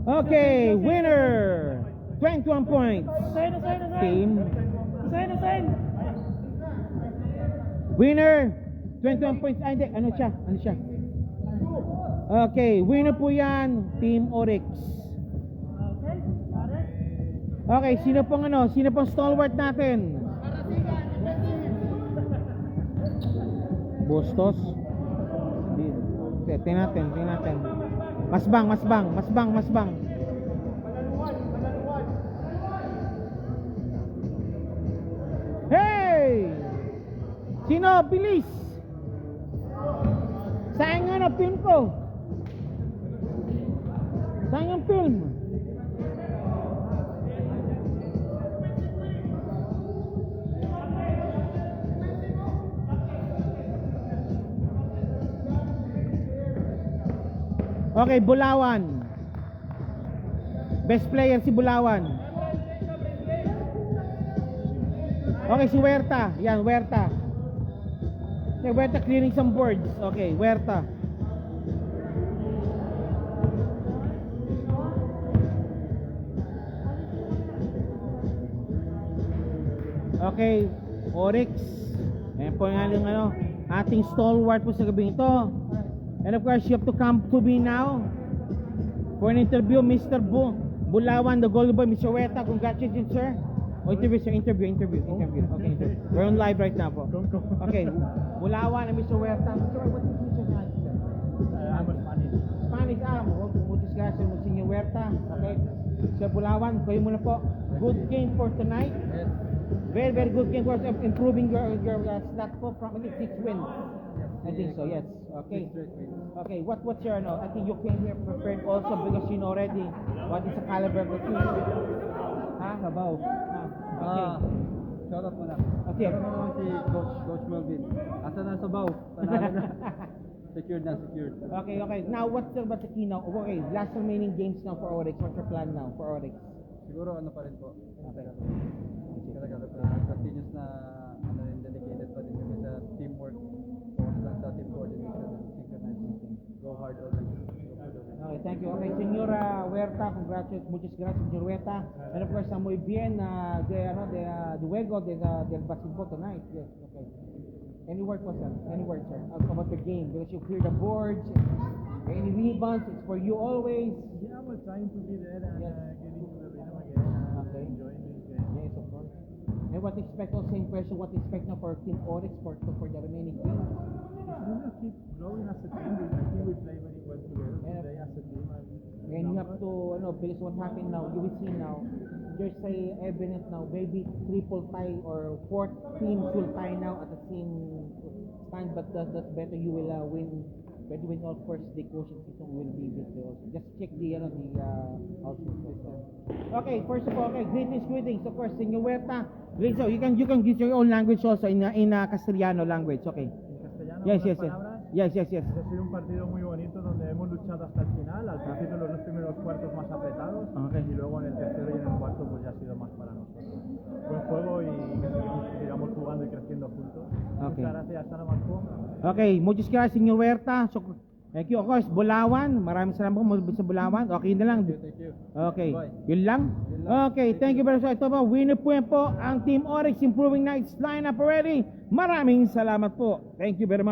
Okay, winner! 21 points. Team. Winner! 21 points. Ay, hindi. Ano siya? Okay, winner po yan. Team Oryx. Okay, sino pong stalwart natin? Bustos. Tingnan natin. Masbang. Hey! Sino? Bilis! Sayang nga na film ko. Sayang ang film. Okay, Bulawan. Best player si Bulawan. Okay, si Huerta. Yan, Huerta. Okay, Huerta clearing some boards. Okay, Huerta. Okay, Oryx. Ayan po yung ating stalwart po sa gabi ito. And of course, you have to come to me now for an interview, Mr. Bulawan, the Golden Boy, Mr. Huerta. Congratulations, sir. Oh, interview, sir. Interview. Okay, interview. We're on live right now po. Okay, Bulawan and Mr. Huerta. Mr. What is Mr. Huerta, sir? I'm a Spanish. Muchas gracias, Mr. Huerta. Okay, Sir Bulawan, kayo muna po. Good game for tonight. Yes. Very, very good game for improving your stat po from 6 wins. I think so, yes. Okay. Okay, what's your I think you came here prepared also because you know already what is the caliber of the team. Sabaw. Okay. Shout out muna. Okay. Shout out naman si Coach Melvin. Asa na Sabaw? Panalo na. Secured. Okay. Now, what's the key now? Okay, last remaining games now for Oryx. What's your plan now for Oryx? Siguro pa rin po. Okay. Continuous na dedicated pa din kami sa teamwork. Focus lang sa team coordination and synchronizing. Go hard always. Okay, thank you. Okay, Señora Huerta, muchas gracias, Señor Huerta. And of course, muy bien the juego del basketball tonight. Yes, okay. Any word po, sir? About the game, because you clear the boards, any rebounds, it's for you always. Yeah, we're trying to be there and getting to the rhythm again. Okay. Enjoying this game. Yes, of course. And what expect also impression, what expect now for Team Oryx for the remaining games? We will keep growing as a team. I think we play very well together today as a team. And you have to, because what happened now, you will see now, there's a evidence now, maybe triple tie or fourth teams will tie now at the same time, but that's better. You will win. But when all first the quotient system will be with also. Just check the output system. Okay, first of all, greetings. Of course, Señor Huerta. Great, so you can use your own language also in Castellano language. Okay. Yes. Ha sido un partido muy bonito donde hemos luchado hasta el final. Al principio los dos primeros cuartos más apretados y luego en el tercero y en el cuarto pues ya ha sido más para nosotros. Buen juego y que sigamos jugando y creciendo juntos. Okay. Muchas gracias, hasta naman po. Okay, muchas gracias, Señor Huerta. So, thank you, of course, Bulawan. Maraming salamat po sa Bulawan. Okay na lang. Thank you. Okay, Bye. yun lang? Okay, thank you very much. Ito po, winner po yan po ang Team Oryx, improving na its lineup already. Maraming salamat po. Thank you very much.